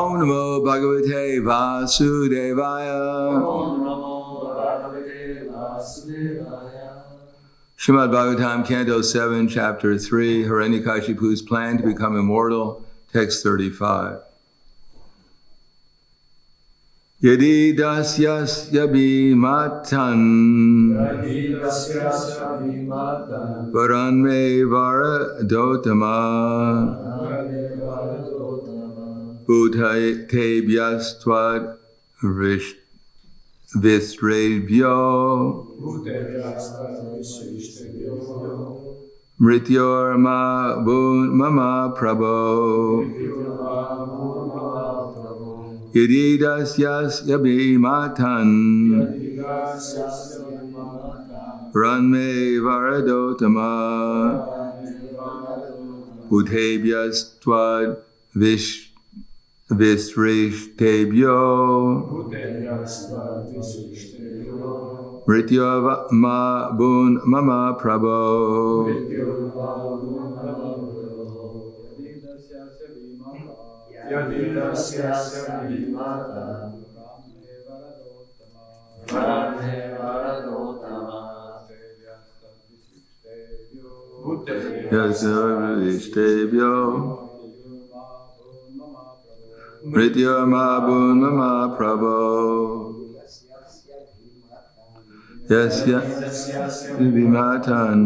Om Namo Bhagavate Vasudevaya. Srimad Bhagavatam, Canto 7, Chapter 3, Hiranyakashipu's plan to become immortal, Text 35. Yadi dasyasya bhimatan varanme varadotama Bhutebhyastvad Visrebhyo Mrityorma Mama Prabho Yadidasyasya bhimatan Ranme Varadotama Bhutebhyastvad Visreshtebhyo Mrityoma Bun Mama Prabho Visreshtebhyo Mrityoma Bun Mama Prabho Yasya Vimatan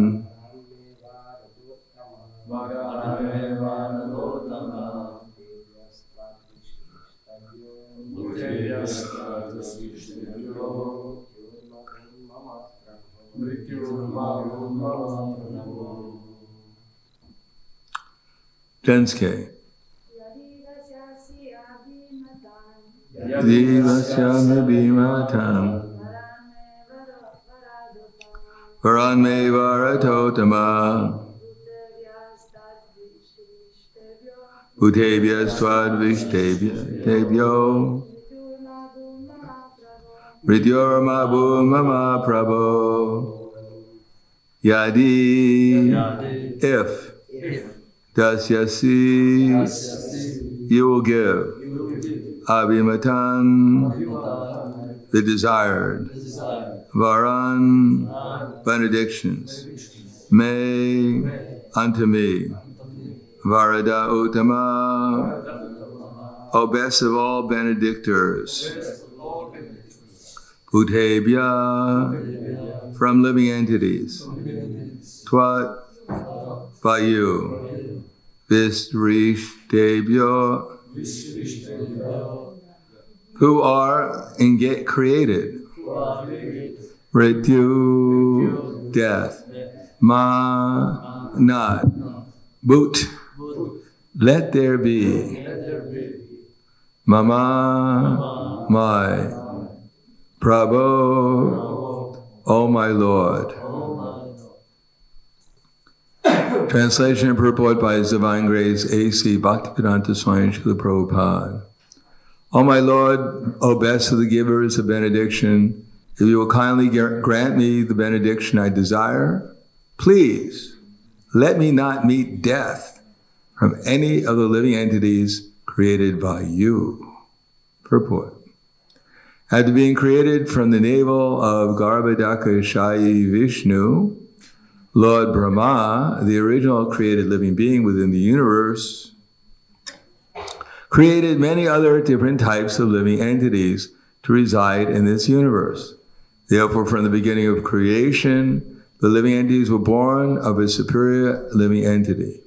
Denske Divasyami Bhimatan Varanme Varatotama Bhutebhyastvad Vishtebhyo Mrityorma Bhum Mama Prabho Yadi if Dasyasi you will give Abhimatan the desired Varan benedictions may unto me Varada Uttama O best of all benedictors Bhutebhya from living entities Twat by you Visreshtebhyo who are created Mrityu death Ma not Bhut let there be Mama my Prabho O my Lord. Translation and purport by His Divine Grace A.C. Bhaktivedanta Swami Srila Prabhupada. O my Lord, O best of the givers of benediction, if you will kindly grant me the benediction I desire, please let me not meet death from any of the living entities created by you. Purport. After being created from the navel of Garbhodaka Shayi Vishnu, Lord Brahma, the original created living being within the universe, created many other different types of living entities to reside in this universe. Therefore, from the beginning of creation, the living entities were born of a superior living entity.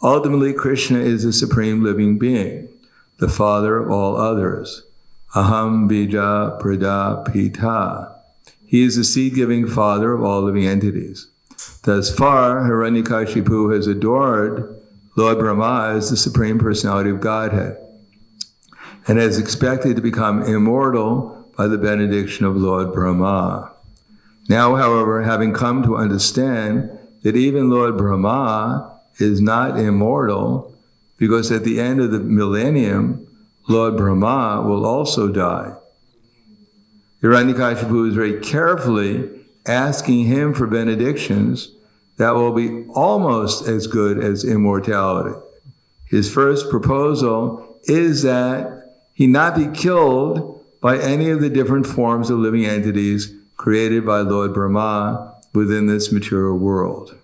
Ultimately, Krishna is the supreme living being, the father of all others. Aham bija pradapita. He is the seed-giving father of all living entities. Thus far, Hiranyakashipu has adored Lord Brahma as the Supreme Personality of Godhead and has expected to become immortal by the benediction of Lord Brahma. Now, however, having come to understand that even Lord Brahma is not immortal, because at the end of the millennium, Lord Brahma will also die. Hiranyakashipu is very carefully asking him for benedictions that will be almost as good as immortality. His first proposal is that he not be killed by any of the different forms of living entities created by Lord Brahma within this material world.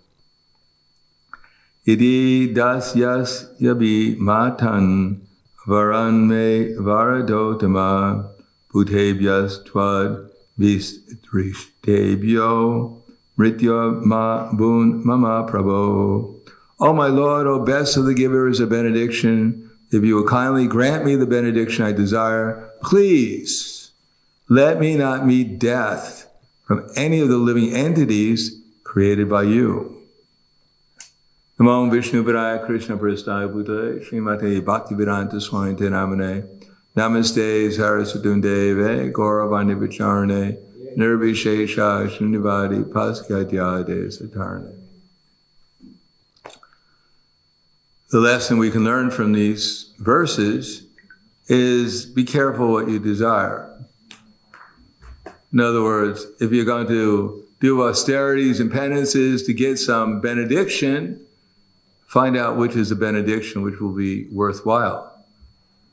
Idi dasyas yabi matan varan me varadotama bhutebhyas tvad visdrishtebhyo mritya ma bun mama prabho. O my Lord, O best of the givers of benediction, if you will kindly grant me the benediction I desire, please let me not meet death from any of the living entities created by you. Namo Vishnu Padaya Krishna Prasthaya Bhutale Srimate Bhaktivedanta Swami Te Namane Namaste Saraswati Deve Gauravani Vicharane Nirvishesha Srinivadi Paskyatyade Satarane. The lesson we can learn from these verses is be careful what you desire. In other words, if you're going to do austerities and penances to get some benediction, find out which is the benediction which will be worthwhile.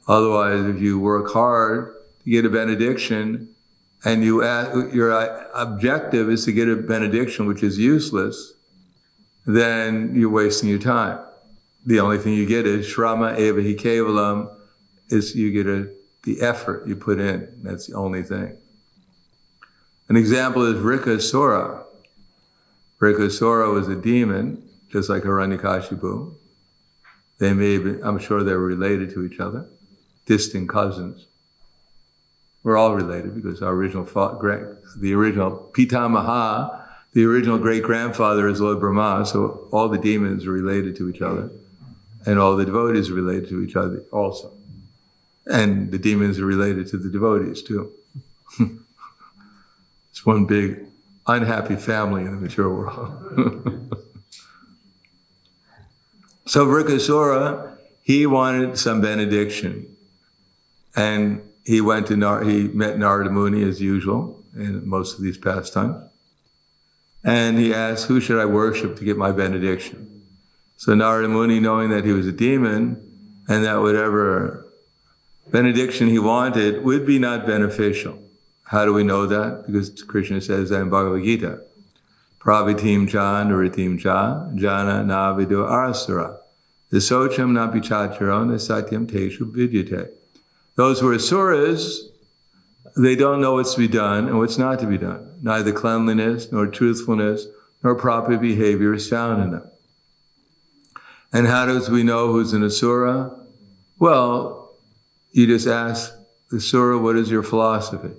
Otherwise, if you work hard to get a benediction and your objective is to get a benediction which is useless, then you're wasting your time. The only thing you get is Shrama Eva Hi Kevalam, is you get the effort you put in. That's the only thing. An example is Rikasura. Rikasura was a demon, just like Hiranyakashipu. They may be, I'm sure they were related to each other, distant cousins. We're all related because our original Pitamaha, the original great-grandfather is Lord Brahma, so all the demons are related to each other. And all the devotees are related to each other also. And the demons are related to the devotees too. It's one big unhappy family in the material world. So Vrikasura, he wanted some benediction. And he went to he met Narada Muni as usual in most of these pastimes. And he asked, who should I worship to get my benediction? So Narada Muni, knowing that he was a demon and that whatever benediction he wanted would be not beneficial. How do we know that? Because Krishna says that in Bhagavad Gita. Pravitim cha nuritim cha jana na vidu arasura. The socham na pichacharo na satyam teshu vidyate. Those who are asuras, they don't know what's to be done and what's not to be done. Neither cleanliness, nor truthfulness, nor proper behavior is found in them. And how does we know who's an asura? Well, you just ask the asura, what is your philosophy?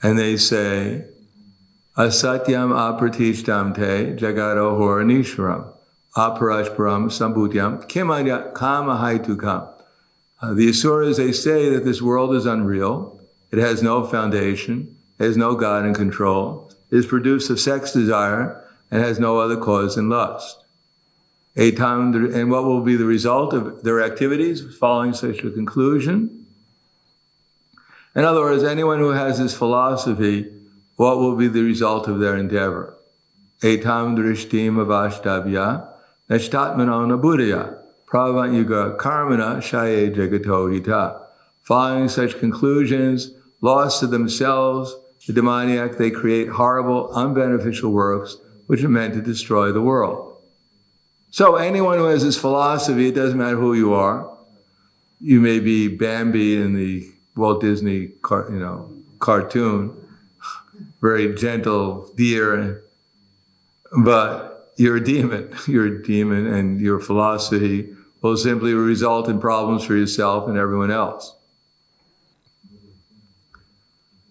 And they say, asatyam apratishtam te jagado horanishwaram aparashparam sambhutyam kimanya kama haitukam. The asuras, they say that this world is unreal, it has no foundation, it has no God in control, it is produced of sex desire, and has no other cause than lust. And what will be the result of their activities following such a conclusion? In other words, anyone who has this philosophy, what will be the result of their endeavor? Etam drishtim avashtabhya nashtatmano nabuddhaya pravan yuga karmana shaye jagato hita. Following such conclusions, lost to themselves, the demoniac, they create horrible, unbeneficial works which are meant to destroy the world. So anyone who has this philosophy, it doesn't matter who you are. You may be Bambi in the Walt Disney cartoon, very gentle deer, but you're a demon. You're a demon, and your philosophy will simply result in problems for yourself and everyone else.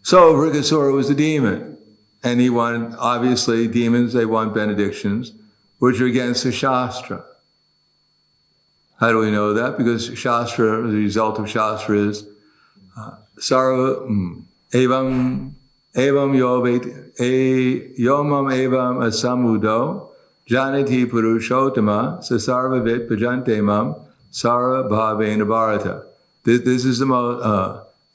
So Vrikasura was a demon, and he wanted, obviously, demons, they want benedictions, which are against the Shastra. How do we know that? Because Shastra, the result of Shastra is sarva evam yomam evam asamudo janati purushotama sasarvavit pajantemam sara bhavena bharata. This is the most,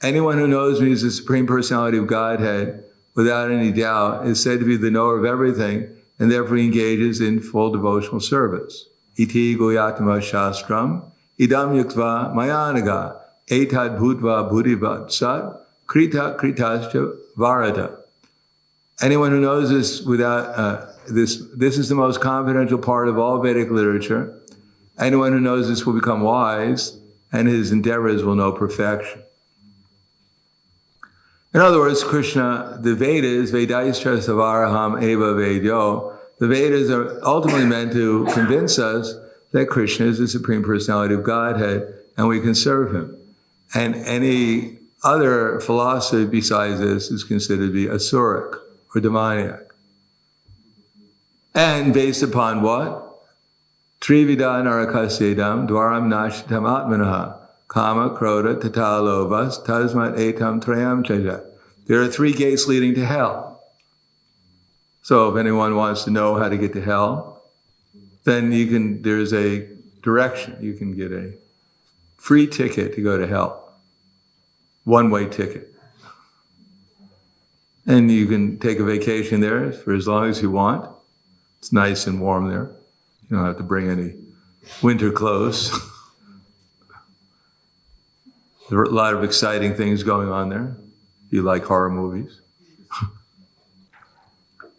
anyone who knows me as the Supreme Personality of Godhead, without any doubt, is said to be the knower of everything, and therefore he engages in full devotional service. Iti goyatma shastram idam yuktva mayanaga etad bhutva buddhivat sat krita kritascha varada. Anyone who knows this without this is the most confidential part of all Vedic literature. Anyone who knows this will become wise, and his endeavors will know perfection. In other words, Krishna, the Vedas, Vedaischa Savaraham Eva Vedyo, the Vedas are ultimately meant to convince us that Krishna is the Supreme Personality of Godhead, and we can serve him. And any other philosophy besides this is considered to be asuric or demoniac. And based upon what? Trivida narakasyedam dwaram nashitam atmanaha kama kroda tata lobas tasmat etam trayam chaja. There are 3 gates leading to hell. So if anyone wants to know how to get to hell, then there's a direction. You can get a free ticket to go to hell. One-way ticket. And you can take a vacation there for as long as you want. It's nice and warm there. You don't have to bring any winter clothes. There are a lot of exciting things going on there. If you like horror movies.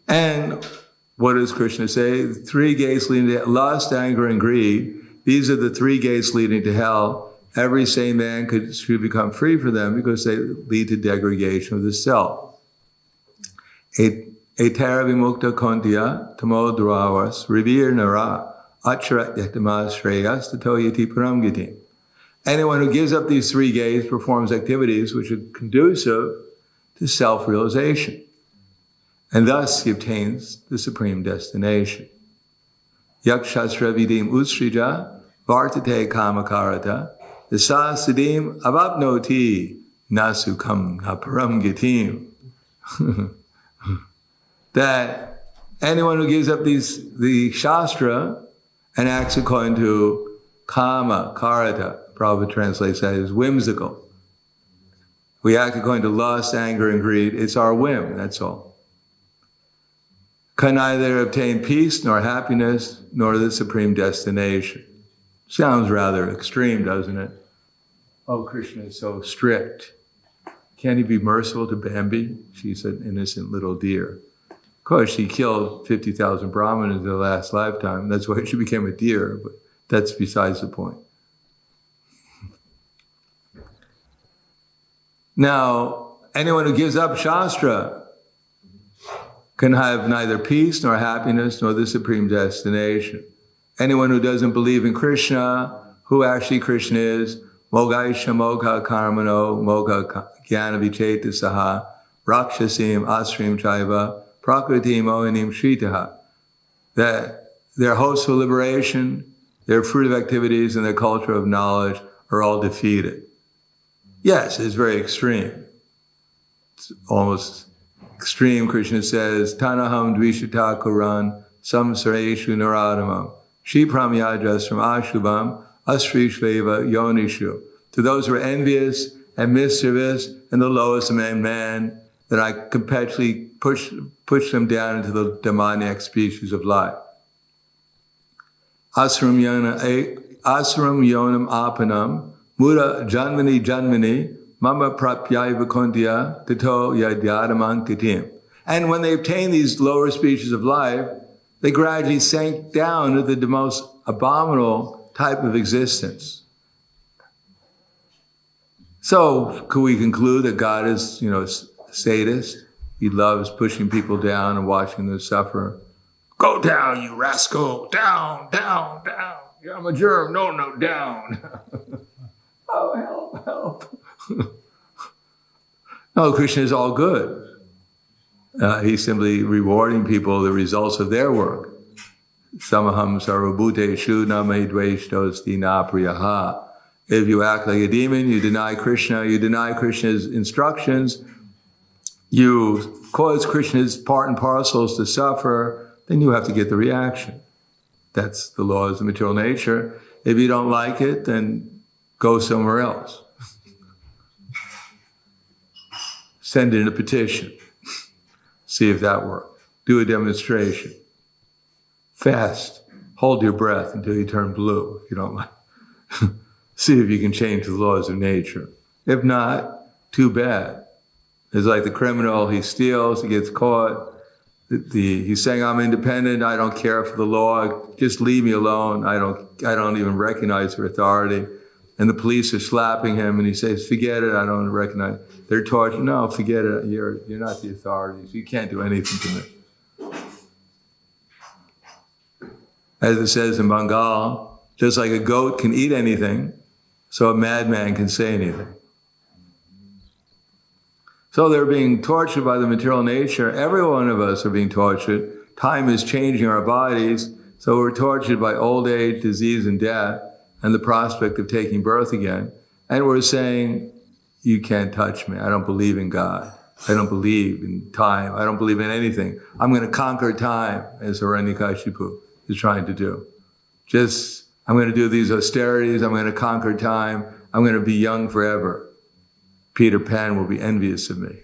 And what does Krishna say? 3 gates leading to lust, anger, and greed. These are the 3 gates leading to hell. Every sane man should become free from them because they lead to degradation of the self. Etara vimukta kontya tamo dravas revir nara acharat yatamas shreyas tato yati paramgiti. Anyone who gives up these 3 gates performs activities which are conducive to self-realization, and thus he obtains the supreme destination. Yakshastra vidim utsrija vartate kamakarata dasa siddhim avapnoti nasukam naparam gitim. That anyone who gives up the Shastra and acts according to kama, karata, Prabhupada translates that as whimsical. We act according to lust, anger, and greed. It's our whim, that's all. Can neither obtain peace, nor happiness, nor the supreme destination. Sounds rather extreme, doesn't it? Oh, Krishna is so strict. Can't he be merciful to Bambi? She's an innocent little deer. Of course, she killed 50,000 Brahmanas in the last lifetime. That's why she became a deer, but that's besides the point. Now, anyone who gives up Shastra can have neither peace, nor happiness, nor the supreme destination. Anyone who doesn't believe in Krishna, who actually Krishna is, Mogaisha Moga Karmano, Moga Jnana Vichetasaha, Rakshasim Asrim Chaiva, Prakriti Mohinim Shritaha, that their hopes for liberation, their fruitive activities, and their culture of knowledge are all defeated. Yes, it's very extreme. It's almost extreme. Krishna says, Tanaham Dvishata Kuran Samsareshu Naradamam Shipramyajas from Ashubham Asri Shveva Yonishu. To those who are envious and mischievous and the lowest among men, that I perpetually push them down into the demoniac species of life. Asram yonam apanam mura janmani mama prapyai vakuntya tato yadyadamang kitim. And when they obtain these lower species of life, they gradually sank down to the most abominable type of existence. So, could we conclude that God is, sadist? He loves pushing people down and watching them suffer. Go down, you rascal! Down, down, down! Yeah, I'm a germ. No, down. Oh, help. No, Krishna is all good. He's simply rewarding people the results of their work. Samaham sarvabhuteshu name dveshtos dina priyaha. If you act like a demon, you deny Krishna's instructions, you cause Krishna's part and parcels to suffer, then you have to get the reaction. That's the laws of material nature. If you don't like it, then go somewhere else. Send in a petition. See if that works. Do a demonstration. Fast. Hold your breath until you turn blue if you don't like. See if you can change the laws of nature. If not, too bad. It's like the criminal, he steals, he gets caught. He's saying, I'm independent, I don't care for the law, just leave me alone, I don't even recognize their authority. And the police are slapping him and he says, forget it, I don't recognize. They're torturing, no, forget it, you're not the authorities, you can't do anything to me. As it says in Bengal, just like a goat can eat anything, so a madman can say anything. So they're being tortured by the material nature. Every one of us are being tortured. Time is changing our bodies, so we're tortured by old age, disease, and death, and the prospect of taking birth again. And we're saying, you can't touch me. I don't believe in God. I don't believe in time. I don't believe in anything. I'm going to conquer time, as Hiranyakashipu is trying to do. I'm going to do these austerities. I'm going to conquer time. I'm going to be young forever. Peter Pan will be envious of me.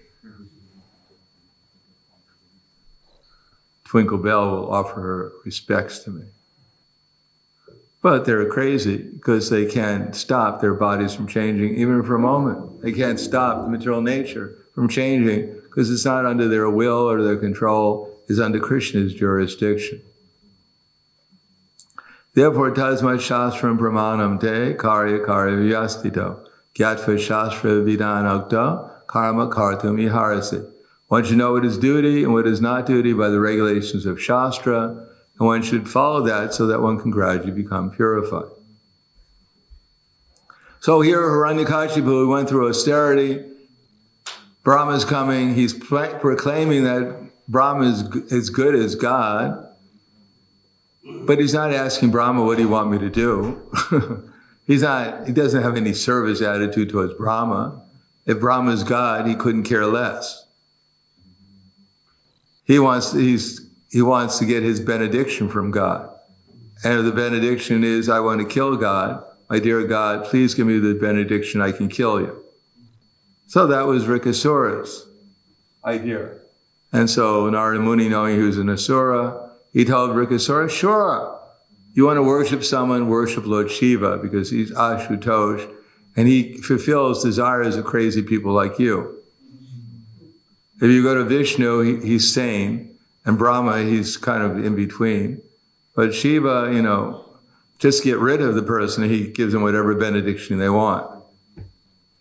Twinkle Bell will offer her respects to me. But they're crazy because they can't stop their bodies from changing even for a moment. They can't stop the material nature from changing because it's not under their will or their control. It's under Krishna's jurisdiction. Therefore, tasmat shastram pramanam te karya vyastito. Gyatva shastra vidanokta karma kartum iharasi. One should know what is duty and what is not duty by the regulations of Shastra, and one should follow that so that one can gradually become purified. So here Hiranyakashipu went through austerity. Brahma's coming. He's proclaiming that Brahma is as good as God, but he's not asking Brahma, what do you want me to do? He doesn't have any service attitude towards Brahma. If Brahma is God, he couldn't care less. He wants to get his benediction from God. And if the benediction is, I want to kill God, my dear God, please give me the benediction, I can kill you. So that was Rikasura's idea. And so Narada Muni, knowing he was an Asura, he told Rikasura, sure, you want to worship someone, worship Lord Shiva, because he's Ashutosh, and he fulfills desires of crazy people like you. If you go to Vishnu, he's sane, and Brahma, he's kind of in between. But Shiva, just get rid of the person, he gives them whatever benediction they want.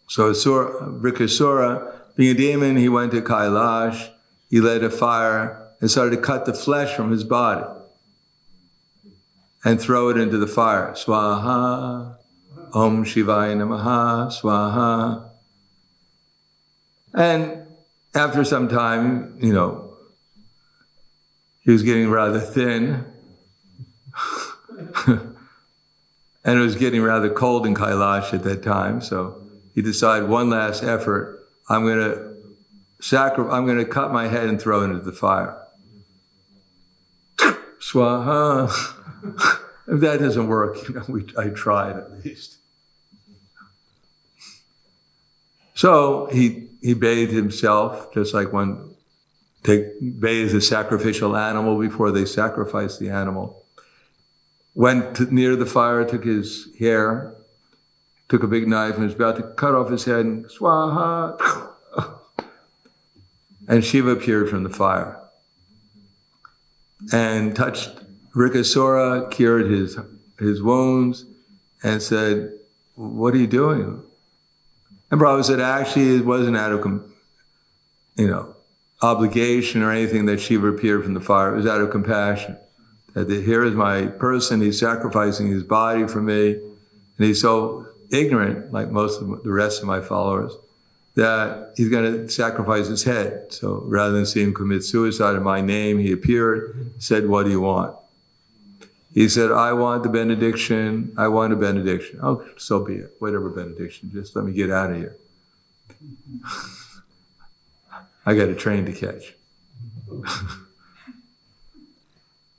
So Rikasura, being a demon, he went to Kailash, he lit a fire, and started to cut the flesh from his body and throw it into the fire. Swaha, Om Shivaya Namaha, Swaha. And after some time, he was getting rather thin. And it was getting rather cold in Kailash at that time, so he decided one last effort, I'm going to cut my head and throw it into the fire. Swaha. If that doesn't work, I tried at least. So he bathed himself, just like one bathes a sacrificial animal before they sacrifice the animal. Went near the fire, took his hair, took a big knife and was about to cut off his head and swaha. And Shiva appeared from the fire and touched Rikasura, cured his wounds, and said, what are you doing? And Brahma said, actually, it wasn't out of, obligation or anything that Shiva appeared from the fire. It was out of compassion. That here is my person, he's sacrificing his body for me, and he's so ignorant, like most of the rest of my followers, that he's going to sacrifice his head. So rather than see him commit suicide in my name, he appeared, said, what do you want? He said, I want the benediction. I want a benediction. Oh, so be it. Whatever benediction. Just let me get out of here. I got a train to catch.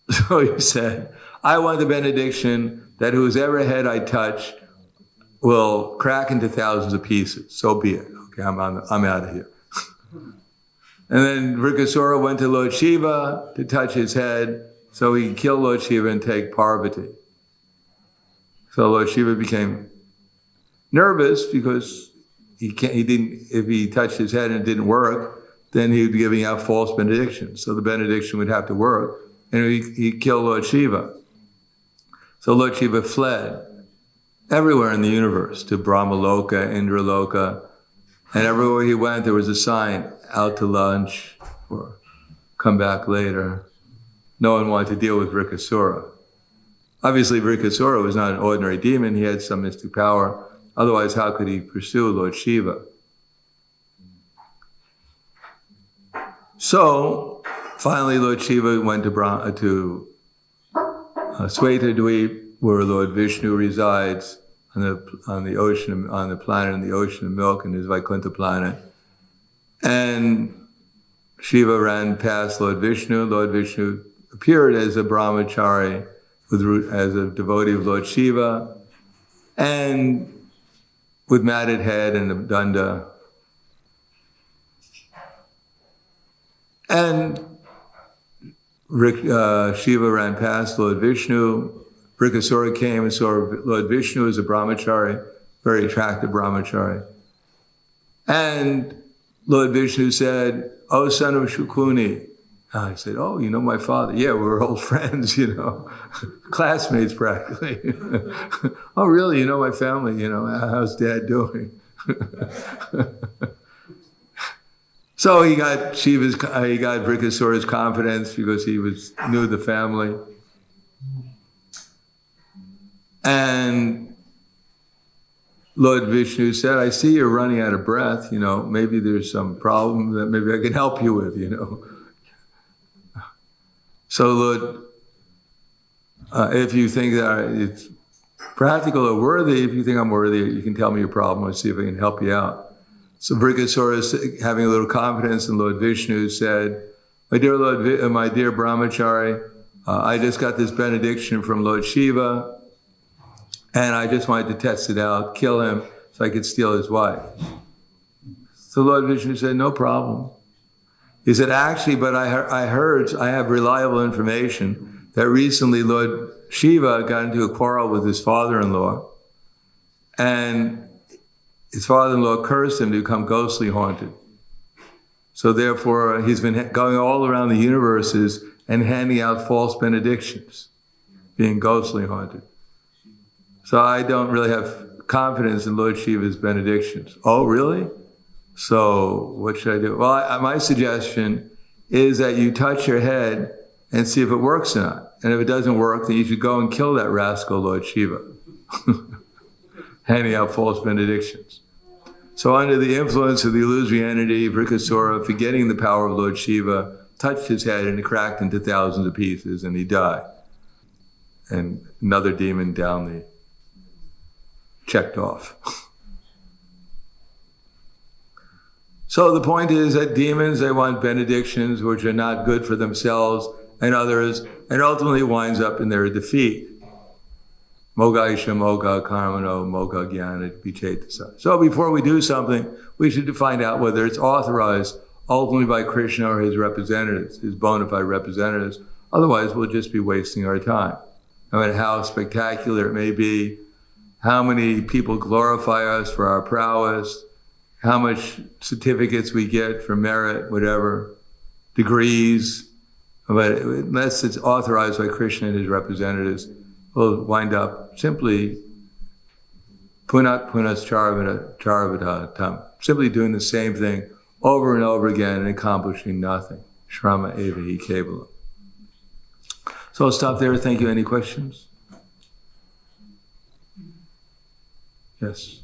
So he said, I want the benediction that whoever head I touch will crack into thousands of pieces. So be it. Okay, I'm out of here. And then Rikasura went to Lord Shiva to touch his head, so he could kill Lord Shiva and take Parvati. So Lord Shiva became nervous because if he touched his head and it didn't work, then he would be giving out false benedictions. So the benediction would have to work, and he'd kill Lord Shiva. So Lord Shiva fled everywhere in the universe, to Brahmaloka, Indraloka, and everywhere he went there was a sign, out to lunch, or come back later. No one wanted to deal with Vrikasura. Obviously Vrikasura was not an ordinary demon, he had some mystic power. Otherwise, how could he pursue Lord Shiva? So, finally Lord Shiva went to Svetadweep, where Lord Vishnu resides, on the ocean, on the planet in the ocean of milk, in his Vaikuntha planet. And Shiva ran past Lord Vishnu. Lord Vishnu appeared as a brahmachari, as a devotee of Lord Shiva, and with matted head and a danda. And Shiva ran past Lord Vishnu. Vrikasura came and saw Lord Vishnu as a brahmachari, very attractive brahmachari. And Lord Vishnu said, "Oh, son of Shukuni." I said, "Oh, you know my father?" "Yeah, we were old friends, classmates practically." "Oh, really? You know my family? How's Dad doing?" So he got Vrikasura's confidence because he knew the family. And Lord Vishnu said, "I see you're running out of breath, maybe there's some problem that maybe I can help you with, So Lord, if you think that it's practical or worthy, if you think I'm worthy, you can tell me your problem, I'll see if I can help you out." So Vrikasura, having a little confidence in Lord Vishnu, said, my dear brahmachari, I just got this benediction from Lord Shiva, and I just wanted to test it out, kill him, so I could steal his wife. So Lord Vishnu said, "No problem." He said, "Actually, but I have reliable information that recently Lord Shiva got into a quarrel with his father-in-law, and his father-in-law cursed him to become ghostly haunted. So therefore, he's been going all around the universes and handing out false benedictions, being ghostly haunted. So I don't really have confidence in Lord Shiva's benedictions." "Oh, really? So what should I do?" "Well, my suggestion is that you touch your head and see if it works or not. And if it doesn't work, then you should go and kill that rascal, Lord Shiva." Handing out false benedictions. So under the influence of the illusory entity, Vrikasura, forgetting the power of Lord Shiva, touched his head and it cracked into thousands of pieces and he died. And another demon checked off. So the point is that demons, they want benedictions which are not good for themselves and others, and ultimately winds up in their defeat. Moga isha moga karmano moga jnana vichetasa. So before we do something, we should find out whether it's authorized ultimately by Krishna or his representatives, his bona fide representatives. Otherwise, we'll just be wasting our time. No matter how spectacular it may be, how many people glorify us for our prowess, how much certificates we get for merit, whatever, degrees, but unless it's authorized by Krishna and his representatives, we'll wind up simply punat punas charavata tam, simply doing the same thing over and over again and accomplishing nothing. Shrama eva hi kevalam. So I'll stop there. Thank you. Any questions? Yes.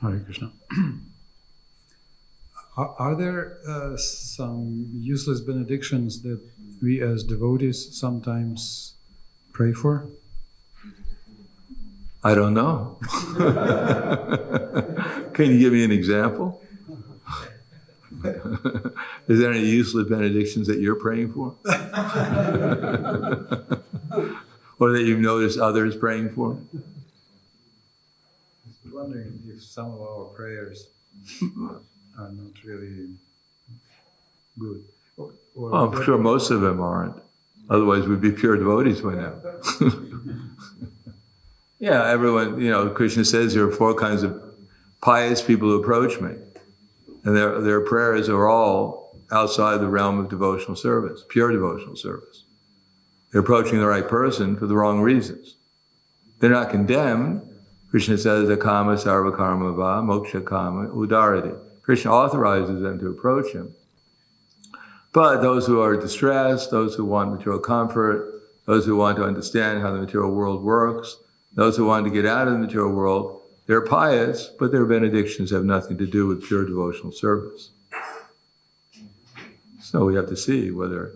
Hare Krishna. Are there some useless benedictions that we as devotees sometimes pray for? I don't know. Can you give me an example? Is there any useless benedictions that you're praying for? Or that you've noticed others praying for? I was wondering if some of our prayers are not really good. Well, I'm sure most of them aren't. Otherwise, we'd be pure devotees by now. Yeah, everyone, Krishna says there are 4 kinds of pious people who approach me. And their prayers are all outside the realm of devotional service, pure devotional service. They're approaching the right person for the wrong reasons. They're not condemned. Krishna says, akama sarva karma va moksha kama udarati. Krishna authorizes them to approach him. But those who are distressed, those who want material comfort, those who want to understand how the material world works, those who want to get out of the material world, they're pious, but their benedictions have nothing to do with pure devotional service. So we have to see whether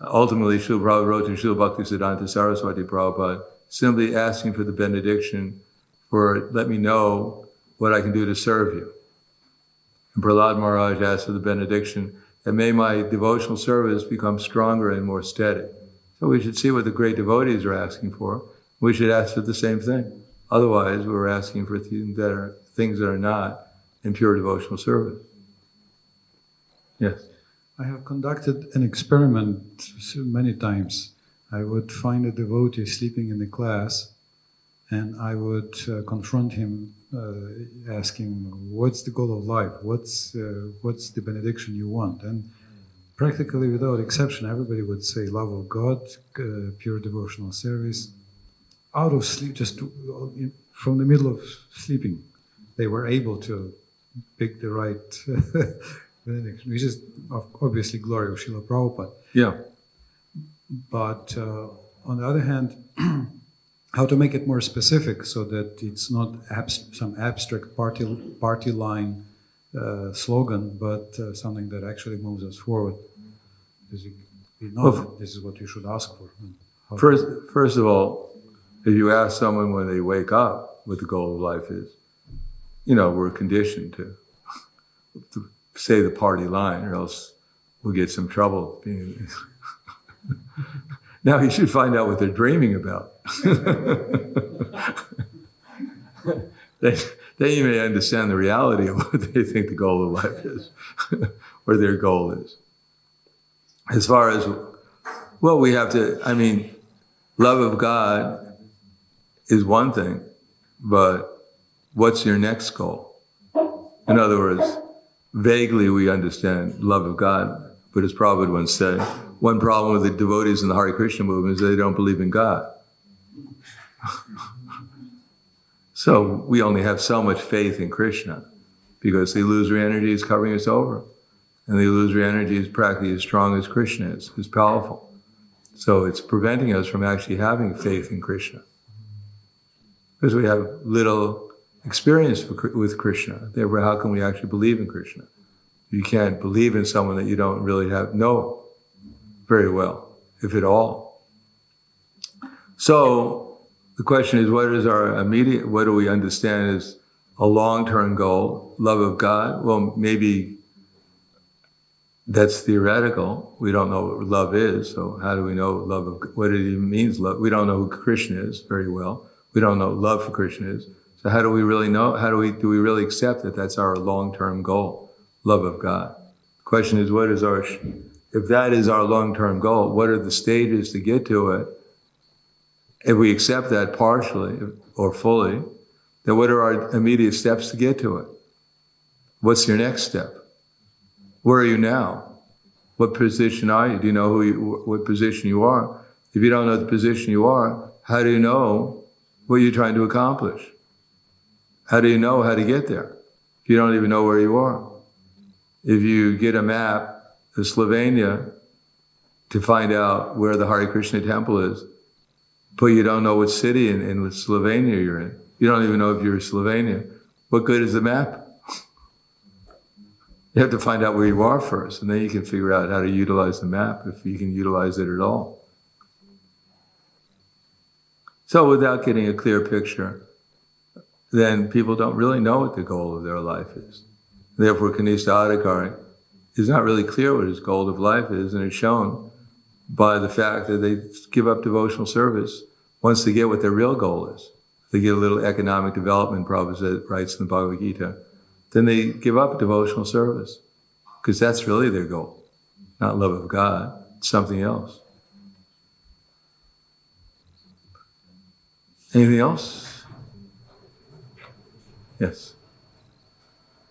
ultimately Srila Prabhupada wrote to Srila Bhaktisiddhanta Saraswati Prabhupada, simply asking for the benediction for, let me know what I can do to serve you. And Prahlad Maharaj asked for the benediction that may my devotional service become stronger and more steady. So we should see what the great devotees are asking for. We should ask for the same thing. Otherwise, we're asking for things that are not in pure devotional service. Yes? I have conducted an experiment many times. I would find a devotee sleeping in the class, and I would confront him, asking, what's the goal of life? What's the benediction you want? And practically without exception, everybody would say love of God, pure devotional service. Out of sleep, just from the middle of sleeping, they were able to pick the right benediction, which is obviously glory of Srila Prabhupada. Yeah. But on the other hand, how to make it more specific so that it's not some abstract party line slogan, but something that actually moves us forward. Because we know that this is what you should ask for. First of all, if you ask someone when they wake up what the goal of life is, we're conditioned to say the party line, or else we'll get some trouble. Now you should find out what they're dreaming about. Then you may understand the reality of what they think the goal of life is, or their goal is. As far as, we have to, love of God is one thing, but what's your next goal? In other words, vaguely we understand love of God, but as Prabhupada once said, one problem with the devotees in the Hare Krishna movement is they don't believe in God. So we only have so much faith in Krishna, because the illusory energy is covering us over. And the illusory energy is practically as strong as Krishna is powerful. So it's preventing us from actually having faith in Krishna, because we have little experience with Krishna. Therefore, how can we actually believe in Krishna? You can't believe in someone that you don't really know very well, if at all. So the question is, what do we understand as a long-term goal? Love of God? Well, maybe that's theoretical. We don't know what love is, so how do we know what it even means, love? We don't know who Krishna is very well. We don't know what love for Krishna is. So how do we really know? Do we really accept that that's our long-term goal, love of God? The question is, if that is our long-term goal, what are the stages to get to it? If we accept that partially or fully, then what are our immediate steps to get to it? What's your next step? Where are you now? What position are you? Do you know what position you are? If you don't know the position you are, how do you know what you're trying to accomplish? How do you know how to get there if you don't even know where you are? If you get a map of Slovenia to find out where the Hare Krishna temple is, but you don't know what city in Slovenia you're in, you don't even know if you're in Slovenia, what good is the map? You have to find out where you are first, and then you can figure out how to utilize the map, if you can utilize it at all. So without getting a clear picture, then people don't really know what the goal of their life is. Therefore, Kanishta Adhikari is not really clear what his goal of life is, and it's shown by the fact that they give up devotional service once they get what their real goal is. They get a little economic development, Prabhupada writes in the Bhagavad Gita, then they give up devotional service, because that's really their goal. Not love of God, it's something else. Anything else? Yes.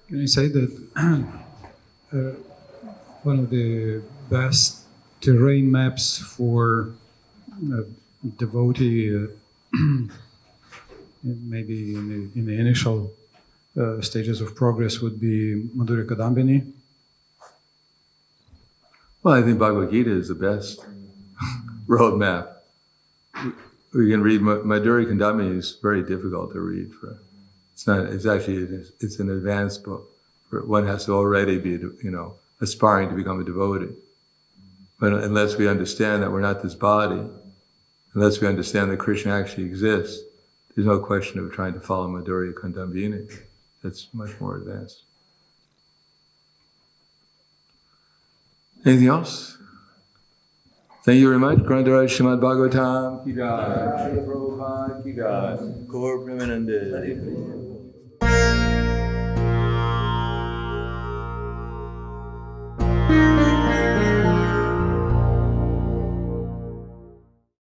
Can I say that one of the best terrain maps for a devotee, maybe in the initial stages of progress, would be Madhurya Kadambini? Well, I think Bhagavad Gita is the best roadmap. We can read Madhurya Kadambini is very difficult to read. It's an advanced book. One has to already be, aspiring to become a devotee. But unless we understand that we're not this body, unless we understand that Krishna actually exists, there's no question of trying to follow Madhurya Kadambini. That's much more advanced. Anything else? Thank you very much. Grantaraj Srimad Bhagavatam ki jai. Prabhupada ki jai. Gaur Premanande.